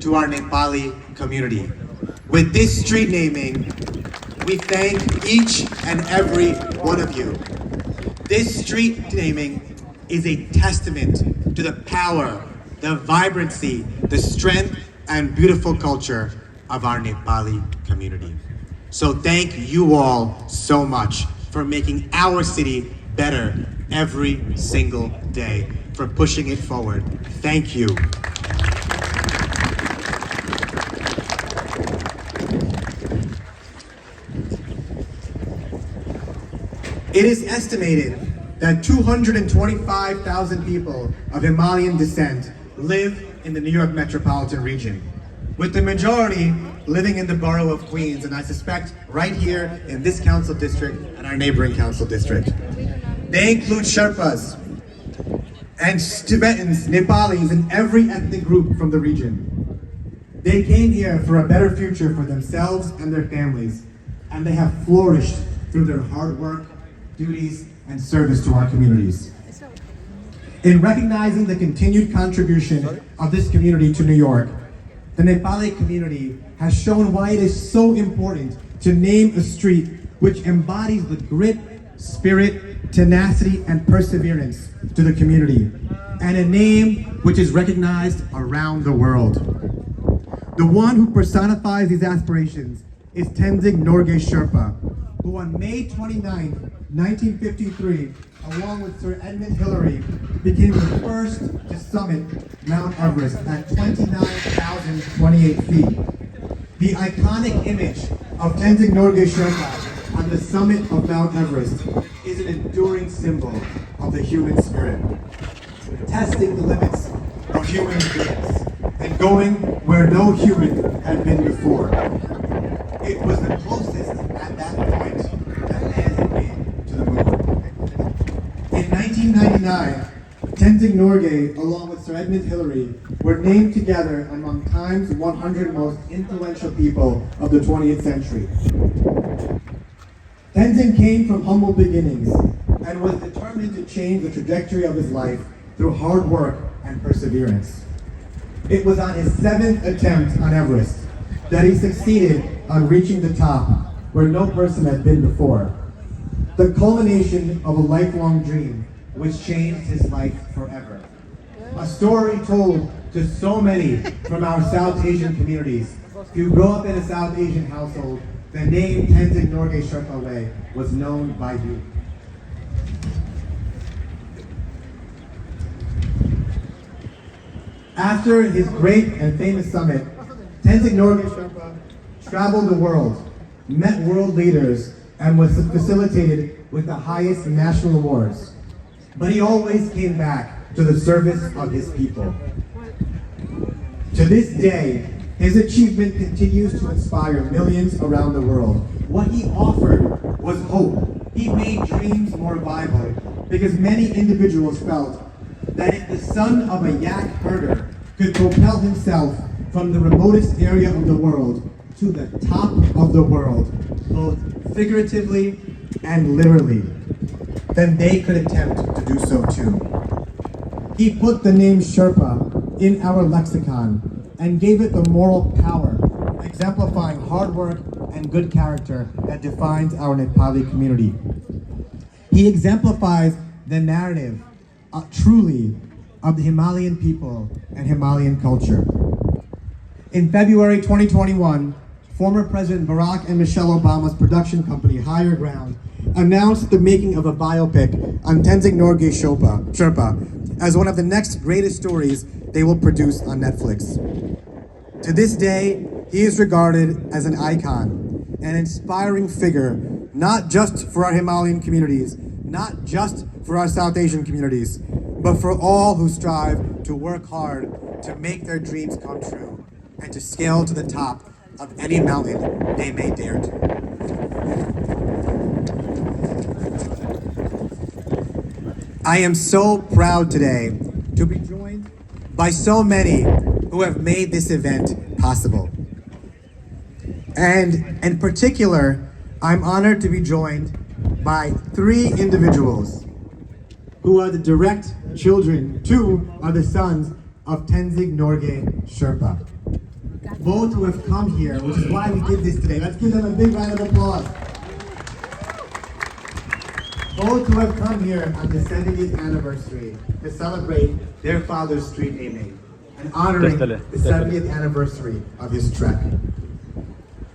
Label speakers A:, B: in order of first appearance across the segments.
A: to our Nepali community. With this street naming, we thank each and every one of you. This street naming is a testament to the power, the vibrancy, the strength, and beautiful culture of our Nepali community. So thank you all so much for making our city better every single day, for pushing it forward. Thank you. It is estimated that 225,000 people of Himalayan descent live in the New York metropolitan region, with the majority living in the borough of Queens, and I suspect right here in this council district and our neighboring council district. They include Sherpas and Tibetans, Nepalis, and every ethnic group from the region. They came here for a better future for themselves and their families, and they have flourished through their hard work, duties, and service to our communities. In recognizing the continued contribution of this community to New York, the Nepali community has shown why it is so important to name a street which embodies the grit, spirit, tenacity, and perseverance to the community, and a name which is recognized around the world. The one who personifies these aspirations is Tenzing Norgay Sherpa, who on May 29, 1953, along with Sir Edmund Hillary, became the first to summit Mount Everest at 29,028 feet. The iconic image of Tenzing Norgay Sherpa on the summit of Mount Everest is an enduring symbol of the human spirit, testing the limits of human experience and going where no human had been before. It was the closest at that point that man had been to the moon. In 1999, Tenzing Norgay, along with Sir Edmund Hillary, were named together among Time's 100 most influential people of the 20th century. Tenzing came from humble beginnings and was determined to change the trajectory of his life through hard work and perseverance. It was on his 7th attempt on Everest that he succeeded on reaching the top where no person had been before. The culmination of a lifelong dream which changed his life forever. A story told to so many from our South Asian communities. If you grow up in a South Asian household, the name Tenzing Norgay Sherpa Way was known by you. After his great and famous summit, Tenzing Norgay Sherpa traveled the world, met world leaders, and was facilitated with the highest national awards. But he always came back to the service of his people. To this day, his achievement continues to inspire millions around the world. What he offered was hope. He made dreams more viable because many individuals felt that if the son of a yak herder could propel himself from the remotest area of the world to the top of the world, both figuratively and literally, then they could attempt to do so too. He put the name Sherpa in our lexicon and gave it the moral power, exemplifying hard work and good character that defines our Nepali community. He exemplifies the narrative, truly, of the Himalayan people and Himalayan culture. In February 2021, former President Barack and Michelle Obama's production company, Higher Ground, announced the making of a biopic on Tenzing Norgay Sherpa as one of the next greatest stories they will produce on Netflix. To this day, he is regarded as an icon, an inspiring figure, not just for our Himalayan communities, not just for our South Asian communities, but for all who strive to work hard to make their dreams come true and to scale to the top of any mountain they may dare to. I am so proud today to be joined by so many who have made this event possible. And in particular, I'm honored to be joined by 3 individuals who are the direct children, 2 are the sons of Tenzing Norgay Sherpa. both who have come here, which is why we did this today. Let's give them a big round of applause. Both who have come here on the 70th anniversary to celebrate their father's street naming and honoring the 70th anniversary of his trek.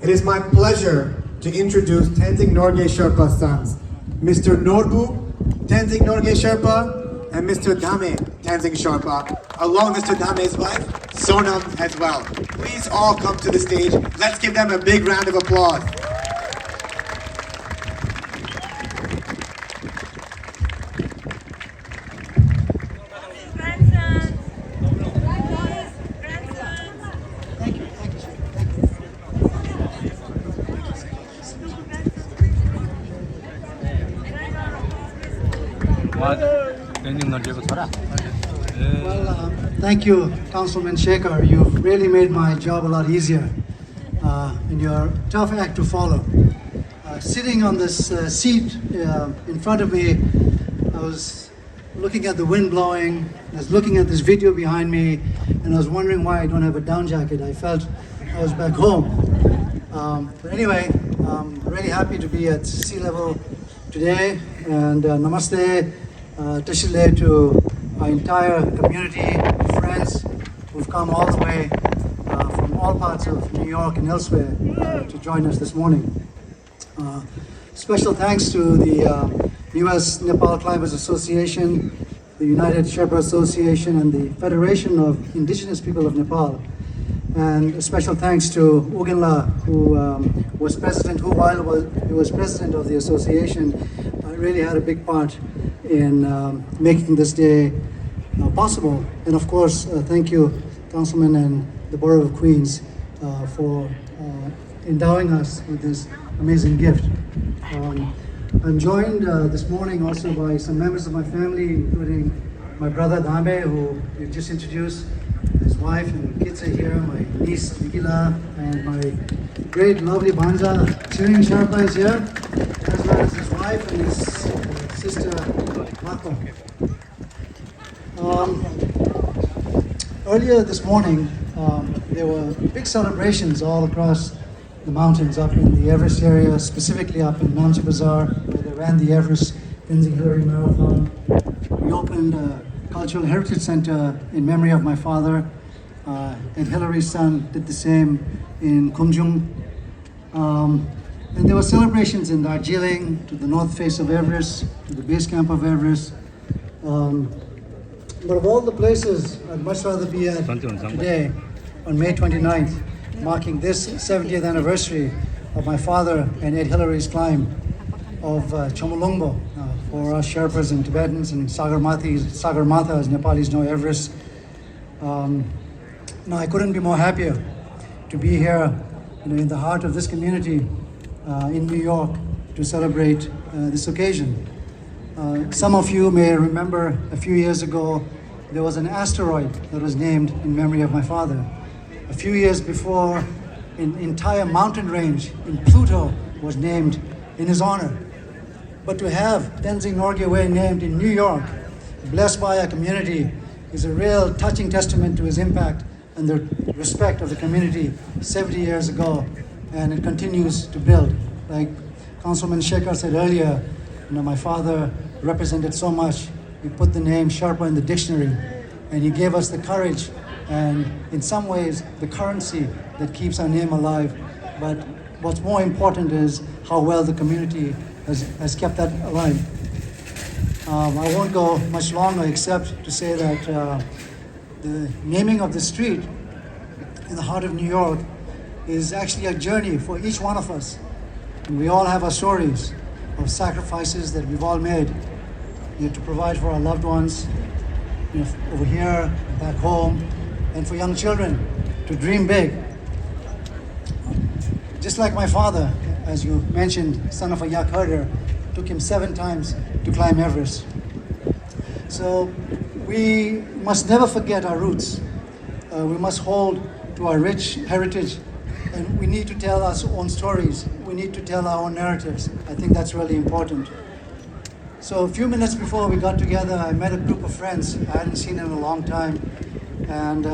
A: It is my pleasure to introduce Tenzing Norgay Sherpa's sons, Mr. Norbu Tenzing Norgay Sherpa and Mr. Dame Tenzing Sherpa, along with Mr. Dame's wife, Sonam, as well. Please all come to the stage. Let's give them a big round of applause.
B: Well, thank you, Councilman Shekhar. You've really made my job a lot easier, and you're a tough act to follow. Sitting on this seat in front of me, I was looking at the wind blowing, I was looking at this video behind me, and I was wondering why I don't have a down jacket. I felt I was back home. But anyway, I'm really happy to be at sea level today, and namaste, tashile to our entire community, friends who've come all the way from all parts of New York and elsewhere to join us this morning. Special thanks to the U.S. Nepal Climbers Association, the United Sherpa Association, and the Federation of Indigenous People of Nepal. And a special thanks to Ugenla, who was president, who while he was president of the association, really had a big part in making this day possible. And of course, thank you, Councilman and the Borough of Queens, for endowing us with this amazing gift. I'm joined this morning also by some members of my family, including my brother Dame, who you just introduced, his wife and kids are here, my niece Nikila, and my great, lovely Banja, Chiring Sherpa is here, as well as his wife and his sister Mako. Earlier this morning, there were big celebrations all across the mountains up in the Everest area, specifically up in Namche Bazaar, where they ran the Everest Tenzing Hillary Marathon. We opened a Cultural Heritage Center in memory of my father, and Hillary's son did the same in Kumjung. And there were celebrations in Darjeeling, to the north face of Everest, to the base camp of Everest. But of all the places I'd much rather be at today, on May 29th, marking this 70th anniversary of my father and Ed Hillary's climb of Chomolungbo, for us Sherpas and Tibetans, and Sagarmatha, as Nepalis know, Everest. Now, I couldn't be more happier to be here, in the heart of this community in New York to celebrate this occasion. Some of you may remember a few years ago, there was an asteroid that was named in memory of my father. A few years before, an entire mountain range in Pluto was named in his honor. But to have Tenzing Norgay Way named in New York, blessed by a community, is a real touching testament to his impact and the respect of the community 70 years ago, and it continues to build. Like Councilman Shekhar said earlier, my father represented so much. He put the name Sherpa in the dictionary, and he gave us the courage and in some ways the currency that keeps our name alive. But what's more important is how well the community has kept that alive. I won't go much longer except to say that the naming of the street in the heart of New York is actually a journey for each one of us. And we all have our stories of sacrifices that we've all made, to provide for our loved ones, over here, back home, and for young children to dream big. Just like my father, as you mentioned, son of a yak herder, took him 7 times to climb Everest. So we must never forget our roots. We must hold to our rich heritage, and we need to tell our own stories. We need to tell our own narratives. I think that's really important. So a few minutes before we got together, I met a group of friends I hadn't seen in a long time, and